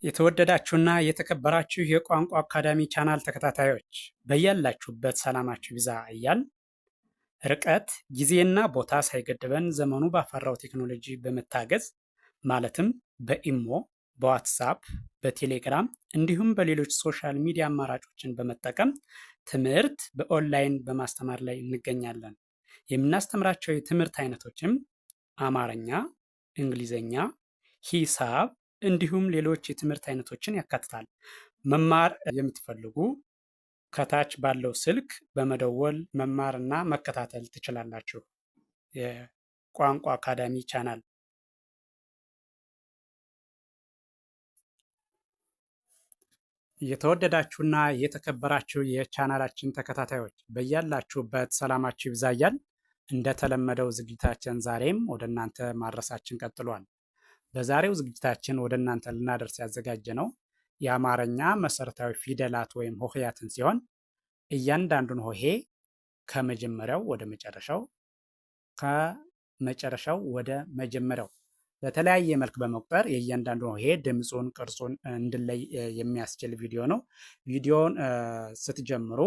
የተወደዳችሁና የተከበራችሁ የቋንቋ አካዳሚ ቻናል ተከታታዮች በያላችሁበት ሰላማችሁ ይብዛ እያል ርቀት ጊዜና ቦታ ሳይገድበን ዘመኑ ባፈራው ቴክኖሎጂ በመታገዝ ማለትም በኢሞ፣ በዋትሳፕ፣ በቴሌግራም እንዲሁም በሌሎች ሶሻል ሚዲያ አማራጮችን በመጠቀም ትምህርት በኦንላይን በማስተማር ላይ እንገኛለን። የምናስተምራቸው የትምህርት አይነቶችም አማርኛ፣ እንግሊዘኛ፣ ሂሳብ እንዲሁም ሌሎች የትምህርት አይነቶችን ያካትታል። መማር የምትፈልጉ ከታች ባለው ስልክ በመደወል መማርና መከታተል ትችላላችሁ። የቋንቋ አካዳሚ ቻናል የተወደዳችሁና የተከበራችሁ የቻናላችን ተከታታዮች በያላችሁበት ሰላማችሁ ይብዛያል። እንደተለመደው ዝግጅታችን ዛሬም ወደ እናንተ ማድረሳችን ቀጥሏል። በዛሬው ዝግጅታችን ወደ እናንተ ልናደርስ ያዘጋጀ ነው የአማርኛ መሰረታዊ ፊደላት ወይም ሆሄያትን ሲሆን እያንዳንዱን ሆሄ ከመጀመሪያው ወደ መጨረሻው ከመጨረሻው ወደ መጀመሪያው በተለያየ መልክ በመቁጠር የእያንዳንዱን ሆሄ ድምፁን፣ ቅርጹን እንድለይ የሚያስችል ቪዲዮ ነው። ቪዲዮውን ስትጀምሩ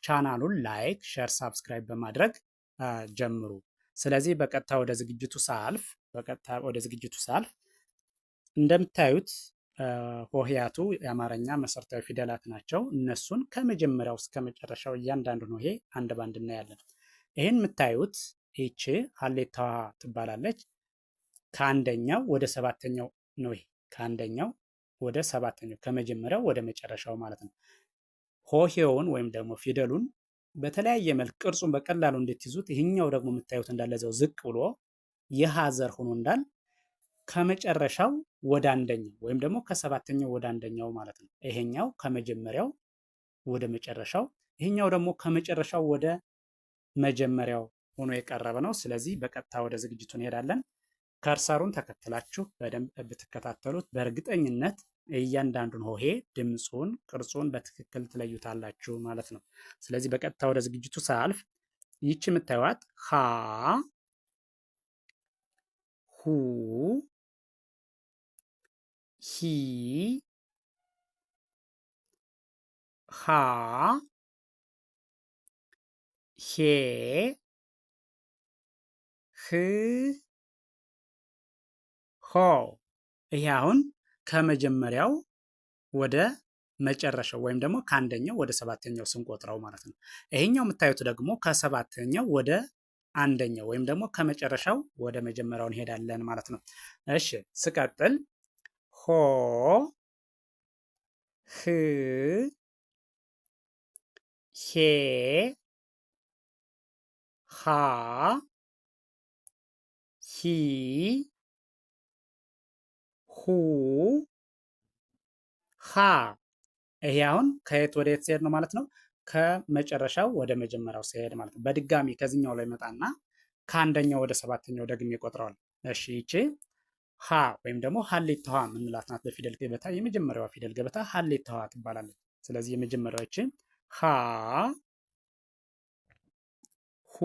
ቻናሉን ላይክ፣ ሼር፣ ሳብስክራይብ በማድረግ ጀምሩ። ስለዚህ በቀጥታ ወደ ዝግጅቱ ሳልፍ እንደምታዩት ሆሄያቱ የአማርኛ መሰረታዊ ፊደላት ናቸው። እነሱን ከመጀመሪያው እስከ መጨረሻው እያንዳንዱን ሆሄ አንድ ባንድ እናያለን። ይህን የምታዩት ይቺ ሀሌታዋ ትባላለች። ከአንደኛው ወደ ሰባተኛው ነው። ይሄ ከአንደኛው ወደ ሰባተኛው ከመጀመሪያው ወደ መጨረሻው ማለት ነው። ሆሄውን ወይም ደግሞ ፊደሉን በተለያየ መልክ ቅርጹን በቀላሉ እንድትይዙት ይህኛው ደግሞ የምታዩት እንዳለዘው ዝቅ ብሎ የሀዘር ሆኖ እንዳል ከመጨረሻው ወደ አንደኛው ወይም ደግሞ ከሰባተኛው ወደ አንደኛው ማለት ነው። ይሄኛው ከመጀመሪያው ወደ መጨረሻው፣ ይሄኛው ደግሞ ከመጨረሻው ወደ መጀመሪያው ሆኖ የቀረበ ነው። ስለዚህ በቀጥታ ወደ ዝግጅቱ እንሄዳለን። ከርሰሩን ተከትላችሁ በደንብ ብትከታተሉት በእርግጠኝነት እያንዳንዱን ሆሄ ድምፁን፣ ቅርጹን በትክክል ትለዩታላችሁ ማለት ነው። ስለዚህ በቀጥታ ወደ ዝግጅቱ ሳልፍ ይቺ የምታዩት ሀ፣ ሁ፣ ሂ፣ ሃ፣ ሄ፣ ህ፣ ሆ። ይሄ አሁን ከመጀመሪያው ወደ መጨረሻው ወይም ደግሞ ከአንደኛው ወደ ሰባተኛው ስንቆጥረው ማለት ነው። ይሄኛው የምታዩት ደግሞ ከሰባተኛው ወደ አንደኛው ወይም ደግሞ ከመጨረሻው ወደ መጀመሪያው እንሄዳለን ማለት ነው። እሺ ስቀጥል ሆ፣ ህ፣ ሄ፣ ሃ፣ ሂ፣ ሁ፣ ሃ። ይሄ አሁን ከየት ወደ የት ሲሄድ ነው ማለት ነው? ከመጨረሻው ወደ መጀመሪያው ሲሄድ ማለት ነው። በድጋሚ ከዚህኛው ላይ መጣና ከአንደኛው ወደ ሰባተኛው ደግሜ ይቆጥረዋል። እሺ ይቺ ሀ ወይም ደግሞ ሀሌታዋ የምንላት ናት። በፊደል ገበታ የመጀመሪያዋ ፊደል ገበታ ሀሌታዋ ትባላለች። ስለዚህ የመጀመሪያው ይቺ ሀ፣ ሁ፣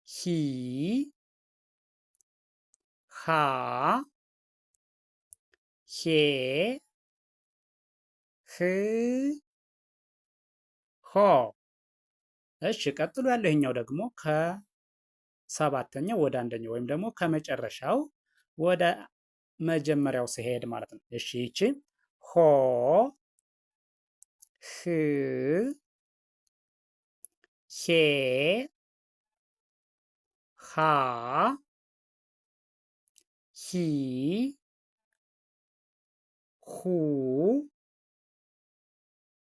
ሂ፣ ሃ፣ ሄ፣ ህ፣ ሆ። እሺ ቀጥሎ ያለው ይሄኛው ደግሞ ከሰባተኛው ወደ አንደኛው ወይም ደግሞ ከመጨረሻው ወደ መጀመሪያው ሲሄድ ማለት ነው። እሺ ይቺ ሆ፣ ህ፣ ሄ፣ ሃ፣ ሂ፣ ሁ፣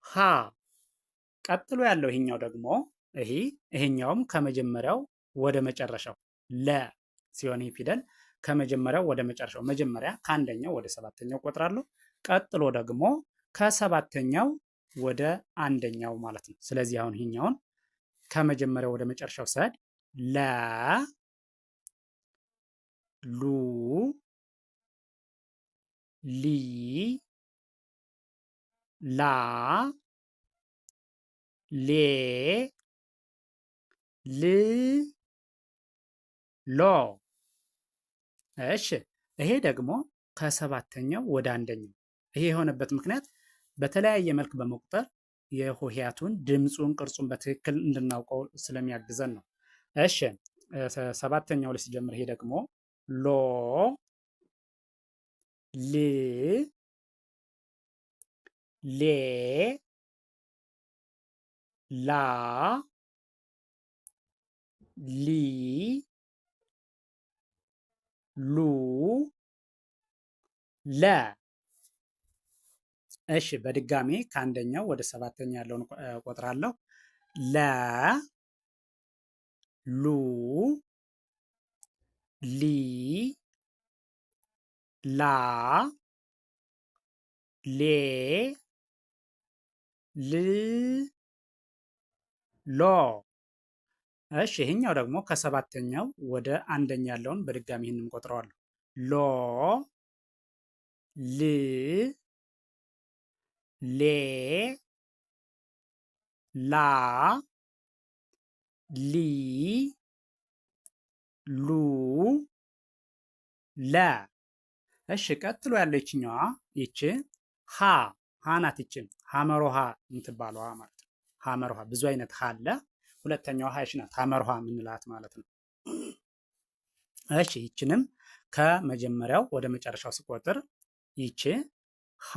ሃ። ቀጥሎ ያለው ይሄኛው ደግሞ ይሄኛውም ከመጀመሪያው ወደ መጨረሻው ለ ሲሆን ይህ ፊደል ከመጀመሪያው ወደ መጨረሻው መጀመሪያ ከአንደኛው ወደ ሰባተኛው ቆጥራለሁ። ቀጥሎ ደግሞ ከሰባተኛው ወደ አንደኛው ማለት ነው። ስለዚህ አሁን ይሄኛውን ከመጀመሪያው ወደ መጨረሻው ሰድ ለ፣ ሉ፣ ሊ፣ ላ፣ ሌ፣ ል፣ ሎ። እሺ ይሄ ደግሞ ከሰባተኛው ወደ አንደኛው። ይሄ የሆነበት ምክንያት በተለያየ መልክ በመቁጠር የሆሄያቱን ድምፁን፣ ቅርጹን በትክክል እንድናውቀው ስለሚያግዘን ነው። እሺ ሰባተኛው ላይ ሲጀምር ይሄ ደግሞ ሎ ል ሌ ላ ሊ ሉ ለ። እሺ በድጋሚ ከአንደኛው ወደ ሰባተኛ ያለውን ቆጥራለሁ። ለ ሉ ሊ ላ ሌ ል ሎ። እሺ ይሄኛው ደግሞ ከሰባተኛው ወደ አንደኛ ያለውን በድጋሚ ይህንን ቆጥረዋለሁ። ሎ ል ሌ ላ ሊ ሉ ለ። እሺ ቀጥሎ ያለው ይችኛዋ ይቺ ሀ ናት። ይቺ ሀመር ውሃ የምትባለዋ ማለት ነው። ሀመር ውሃ ብዙ አይነት ሀ አለ። ሁለተኛዋ ሀ ናት፣ ሀመር ውሃ የምንላት ማለት ነው። እሺ ይችንም ከመጀመሪያው ወደ መጨረሻው ስቆጥር ይቺ ሀ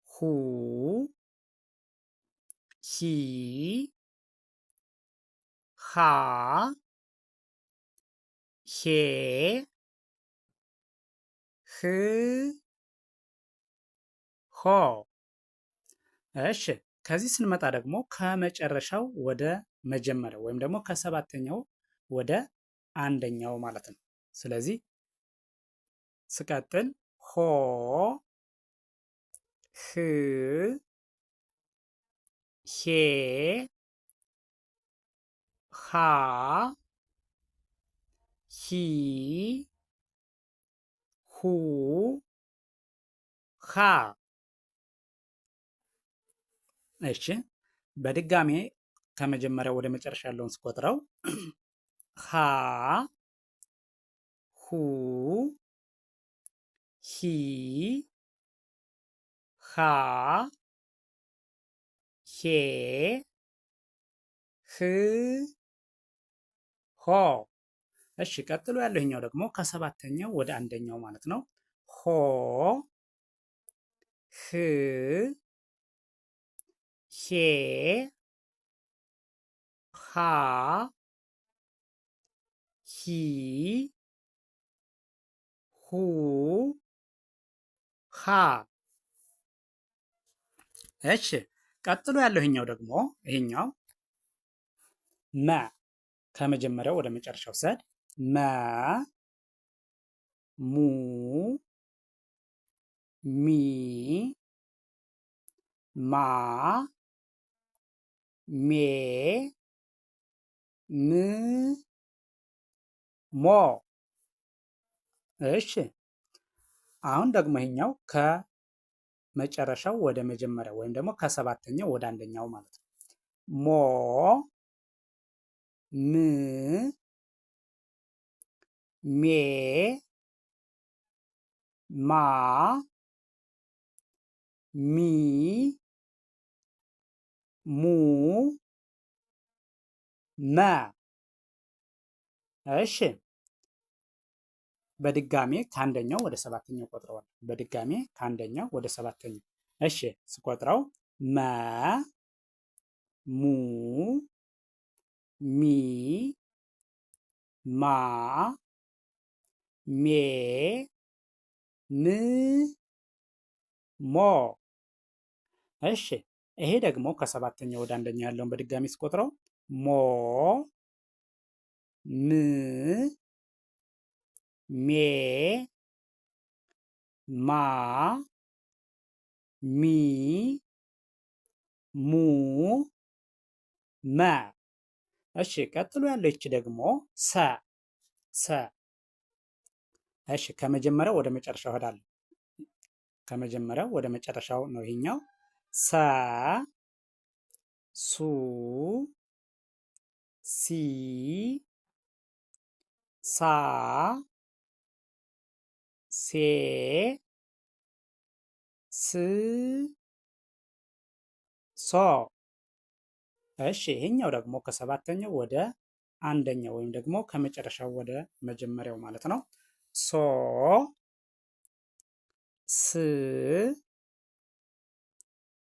ሁ ሂ ሃ ሄ ህ ሆ። እሺ ከዚህ ስንመጣ ደግሞ ከመጨረሻው ወደ መጀመሪያው ወይም ደግሞ ከሰባተኛው ወደ አንደኛው ማለት ነው። ስለዚህ ስቀጥል ሆ ህ ሄ ሃ ሂ ሁ ሃ። እሺ በድጋሜ ከመጀመሪያው ወደ መጨረሻ ያለውን ስቆጥረው ሃ ሁ ሂ ሃ ሄ ህ ሆ። እሺ ቀጥሎ ያለው ይሄኛው ደግሞ ከሰባተኛው ወደ አንደኛው ማለት ነው። ሆ ህ ሄ ሃ ሂ ሁ ሃ። እሺ ቀጥሎ ያለው ይሄኛው ደግሞ ይሄኛው መ ከመጀመሪያው ወደ መጨረሻው ሰድ መ ሙ ሚ ማ ሜ ም ሞ። እሺ አሁን ደግሞ ይሄኛው ከመጨረሻው ወደ መጀመሪያው ወይም ደግሞ ከሰባተኛው ወደ አንደኛው ማለት ነው። ሞ ም ሜ ማ ሚ ሙ መ። እሺ በድጋሜ ከአንደኛው ወደ ሰባተኛው ቆጥረዋል። በድጋሜ ከአንደኛው ወደ ሰባተኛው። እሺ ስቆጥረው መ ሙ ሚ ማ ሜ ም ሞ። እሺ ይሄ ደግሞ ከሰባተኛው ወደ አንደኛው ያለውን በድጋሚ ስቆጥረው ሞ ም ሜ ማ ሚ ሙ መ። እሺ ቀጥሎ ያለው ይቺ ደግሞ ሰ ሰ። እሺ ከመጀመሪያው ወደ መጨረሻው እሄዳለሁ። ከመጀመሪያው ወደ መጨረሻው ነው ይሄኛው። ሰ ሱ ሲ ሳ ስ ሶ። እሺ ይሄኛው ደግሞ ከሰባተኛው ወደ አንደኛው ወይም ደግሞ ከመጨረሻው ወደ መጀመሪያው ማለት ነው። ሶ ስ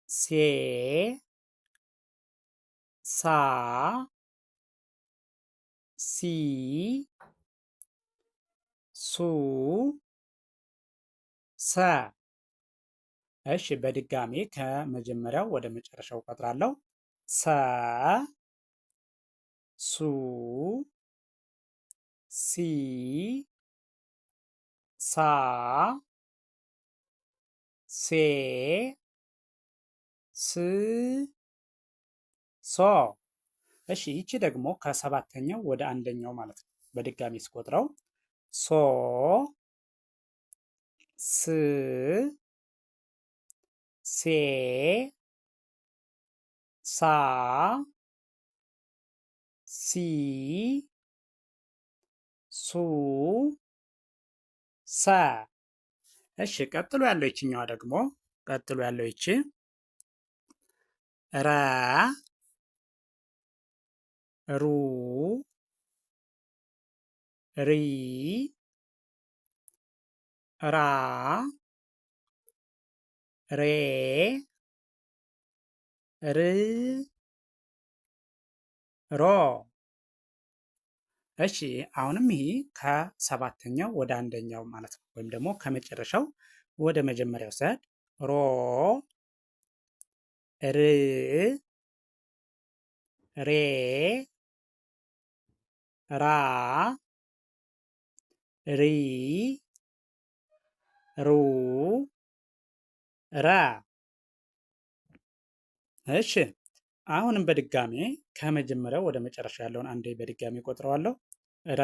ሴ ሳ ሲ ሱ ሰ። እሺ በድጋሚ ከመጀመሪያው ወደ መጨረሻው ቀጥራለሁ። ሰ ሱ ሲ ሳ ሴ ስ ሶ። እሺ ይቺ ደግሞ ከሰባተኛው ወደ አንደኛው ማለት ነው። በድጋሚ ስቆጥረው ሶ ስ ሴ ሳ ሲ ሱ ሰ። እሺ ቀጥሎ ያለው ይችኛዋ ደግሞ ቀጥሎ ያለው ይቺ ረ ሩ ሪ ራ ሬ ር ሮ። እሺ አሁንም ይሄ ከሰባተኛው ወደ አንደኛው ማለት ነው። ወይም ደግሞ ከመጨረሻው ወደ መጀመሪያው ሰድ ሮ ር ሬ ራ ሪ ሩ ረ። እሺ አሁንም በድጋሜ ከመጀመሪያው ወደ መጨረሻ ያለውን አንዴ በድጋሜ ቆጥረዋለሁ። ረ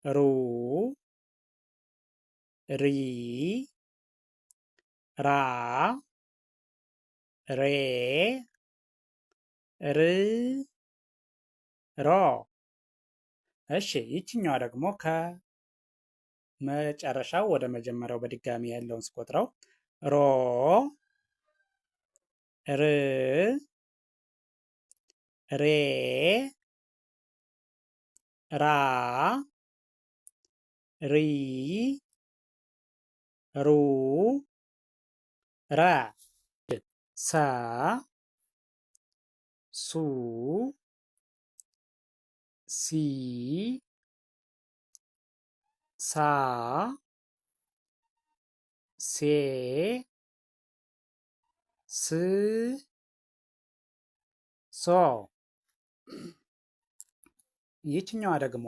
ሩ ሪ ራ ሬ ር ሮ። እሺ ይችኛዋ ደግሞ ከመጨረሻው ወደ መጀመሪያው በድጋሚ ያለውን ስቆጥረው ሮ ር ሬ ራ ሪ ሩ ረ። ሰ ሱ ሲ ሳ ሴ ስ ሶ። ይችኛዋ ደግሞ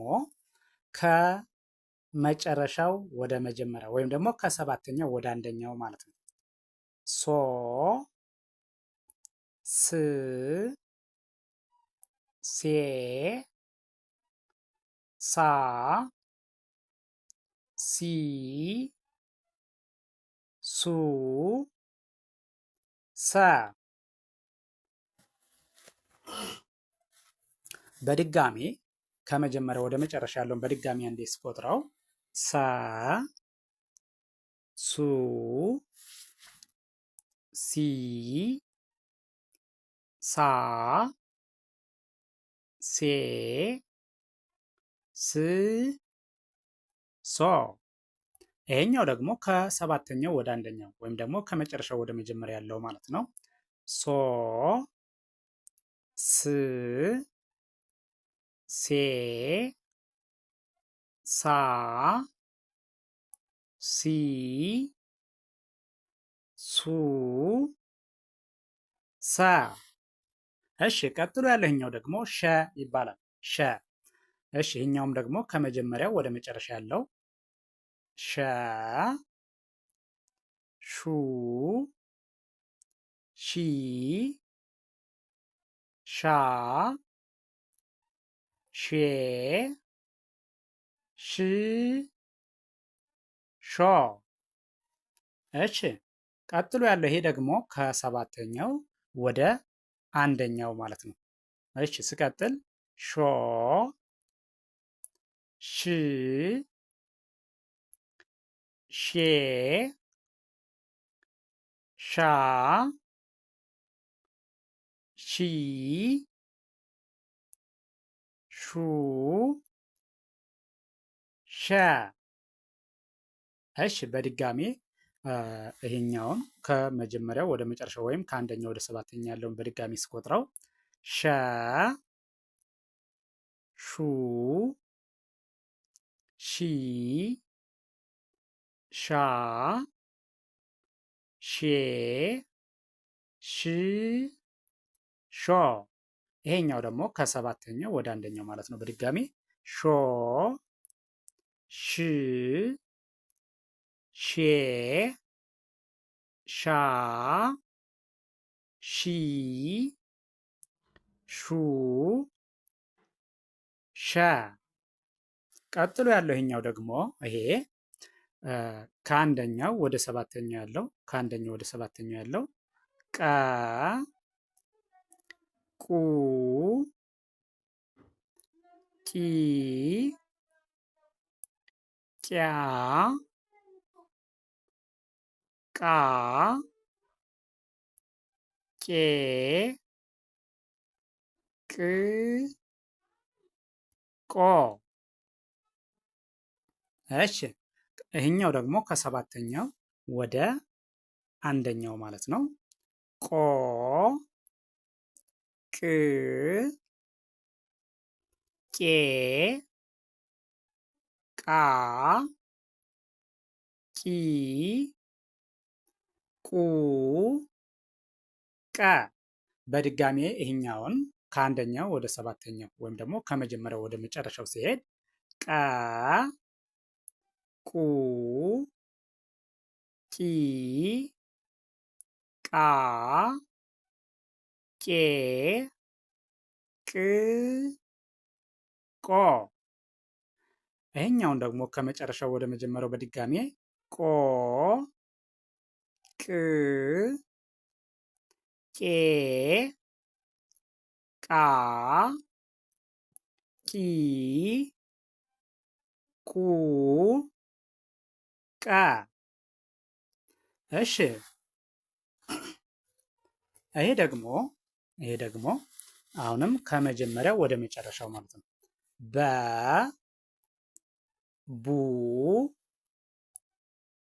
ከመጨረሻው ወደ መጀመሪያው ወይም ደግሞ ከሰባተኛው ወደ አንደኛው ማለት ነው። ሶ ስ ሴ ሳ ሲ ሱ ሰ። በድጋሚ ከመጀመሪያ ወደ መጨረሻ ያለውን በድጋሚ አንዴ ስቆጥረው ሰ ሱ ሲ ሳ ሴ ስ ሶ። ይሄኛው ደግሞ ከሰባተኛው ወደ አንደኛው ወይም ደግሞ ከመጨረሻው ወደ መጀመሪያ ያለው ማለት ነው። ሶ ስ ሴ ሳ ሲ ሱ ሰ። እሺ ቀጥሎ ያለኛው ደግሞ ሸ ይባላል። ሸ። እሺ ይሄኛውም ደግሞ ከመጀመሪያው ወደ መጨረሻ ያለው ሸ ሹ ሺ ሻ ሼ ሽ ሾ። እሺ ቀጥሎ ያለው ይሄ ደግሞ ከሰባተኛው ወደ አንደኛው ማለት ነው። እሺ ስቀጥል ሾ ሽ ሼ ሻ ሺ ሹ ሸ። እሺ በድጋሜ ይሄኛውን ከመጀመሪያው ወደ መጨረሻው ወይም ከአንደኛው ወደ ሰባተኛ ያለውን በድጋሚ ስቆጥረው ሸ ሹ ሺ ሻ ሼ ሽ ሾ። ይሄኛው ደግሞ ከሰባተኛው ወደ አንደኛው ማለት ነው። በድጋሚ ሾ ሽ ሼ ሻ ሺ ሹ ሸ። ቀጥሎ ያለው ይሄኛው ደግሞ ይሄ ከአንደኛው ወደ ሰባተኛው ያለው ከአንደኛው ወደ ሰባተኛው ያለው ቀ ቁ ቂ ቂያ ቃ ቄ ቅ ቆ። እሺ ይህኛው ደግሞ ከሰባተኛው ወደ አንደኛው ማለት ነው። ቆ ቅ ቄ ቃ ቂ ቁ ቀ። በድጋሜ ይህኛውን ከአንደኛው ወደ ሰባተኛው ወይም ደግሞ ከመጀመሪያው ወደ መጨረሻው ሲሄድ ቀ ቁ ቂ ቃ ቄ ቅ ቆ። ይሄኛውን ደግሞ ከመጨረሻው ወደ መጀመሪያው በድጋሜ ቆ ቅ ቄ ቃ ቂ ቁ ቀ። እሺ ይሄ ደግሞ አሁንም ከመጀመሪያው ወደ መጨረሻው ማለት ነው። በ ቡ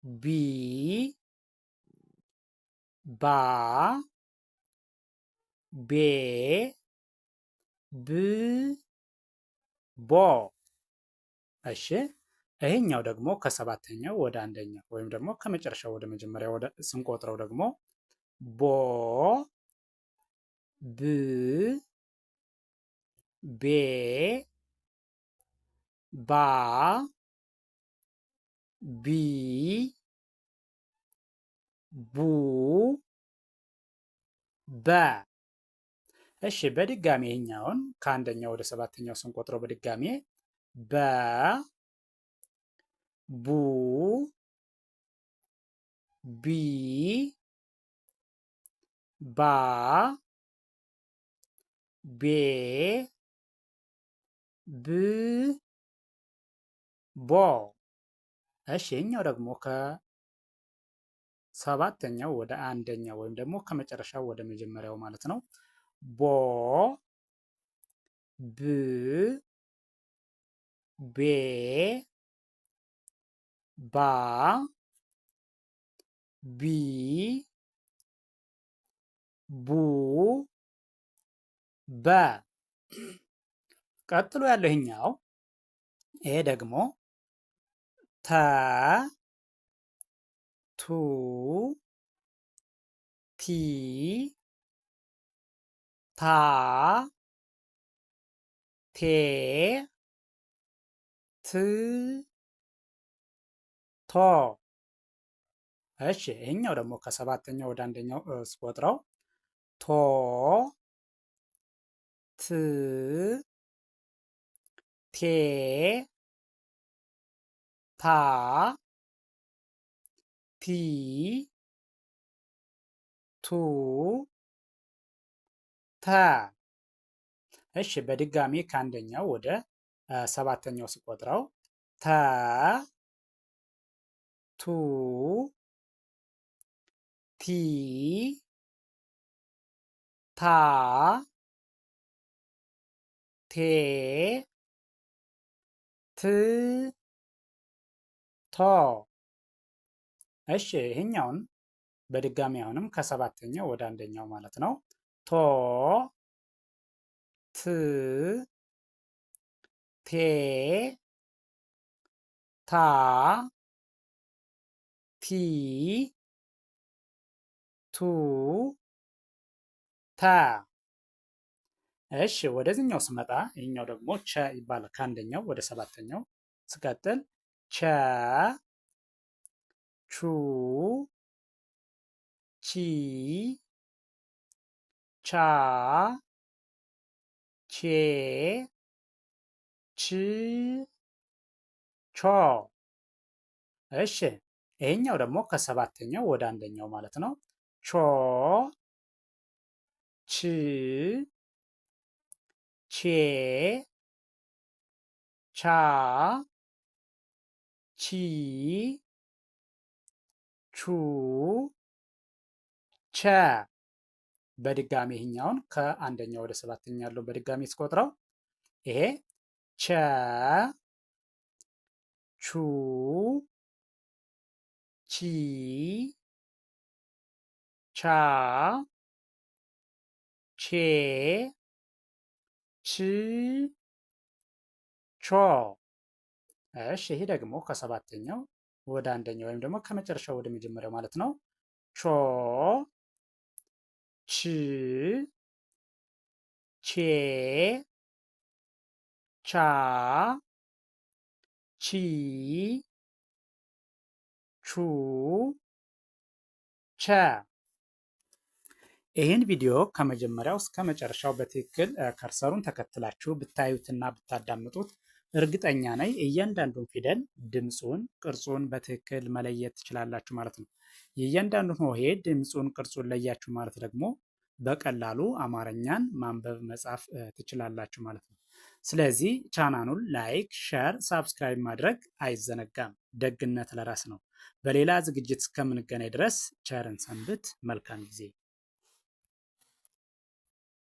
ቢ ባ ቤ ብ ቦ። እሺ ይሄኛው ደግሞ ከሰባተኛው ወደ አንደኛው ወይም ደግሞ ከመጨረሻው ወደ መጀመሪያው ወደ ስንቆጥረው ደግሞ ቦ ብ ቤ ባ ቢ ቡ በ። እሺ በድጋሚ ይሄኛውን ከአንደኛው ወደ ሰባተኛው ስንቆጥረው በድጋሚ በ ቡ ቢ ባ ቤ ብ ቦ። እሺ ይሄኛው ደግሞ ከሰባተኛው ወደ አንደኛው ወይም ደግሞ ከመጨረሻው ወደ መጀመሪያው ማለት ነው። ቦ ብ ቤ ባ ቢ ቡ በ። ቀጥሎ ያለው ይሄኛው ይሄ ደግሞ ተ ቱ ቲ ታ ቴ ት ቶ። እሺ ይሄኛው ደግሞ ከሰባተኛው ወደ አንደኛው ስቆጥረው ቶ ት ቴ ታ ቲ ቱ ተ። እሺ በድጋሚ ከአንደኛው ወደ ሰባተኛው ስቆጥረው ተ ቱ ቲ ታ ቴ ት ቶ። እሺ ይሄኛውን በድጋሚ አሁንም ከሰባተኛው ወደ አንደኛው ማለት ነው። ቶ ት ቴ ታ ቲ ቱ ታ። እሺ ወደዚህኛው ስመጣ ይህኛው ደግሞ ቸ ይባላል። ከአንደኛው ወደ ሰባተኛው ስቀጥል ቸ ቹ ቺ ቻ ቼ ች ቾ። እሺ ይሄኛው ደግሞ ከሰባተኛው ወደ አንደኛው ማለት ነው። ቾ ች ቼ ቻ ቺ ቹ ቸ። በድጋሚ ይሄኛውን ከአንደኛው ወደ ሰባተኛ ያለው በድጋሚ ስቆጥረው ይሄ ቸ ቹ ቺ ቻ ቼ ች ቾ። እሺ ይሄ ደግሞ ከሰባተኛው ወደ አንደኛው ወይም ደግሞ ከመጨረሻው ወደ መጀመሪያው ማለት ነው። ቾ ች ቼ ቻ ቺ ቹ ቸ። ይህን ቪዲዮ ከመጀመሪያው እስከ መጨረሻው በትክክል ከርሰሩን ተከትላችሁ ብታዩትና ብታዳምጡት እርግጠኛ ነኝ እያንዳንዱን ፊደል ድምፁን፣ ቅርጹን በትክክል መለየት ትችላላችሁ ማለት ነው። የእያንዳንዱን ሆሄ ድምፁን፣ ቅርጹን ለያችሁ ማለት ደግሞ በቀላሉ አማርኛን ማንበብ መጻፍ ትችላላችሁ ማለት ነው። ስለዚህ ቻናሉን ላይክ፣ ሸር፣ ሳብስክራይብ ማድረግ አይዘነጋም። ደግነት ለራስ ነው። በሌላ ዝግጅት እስከምንገናኝ ድረስ ቸርን ሰንብት። መልካም ጊዜ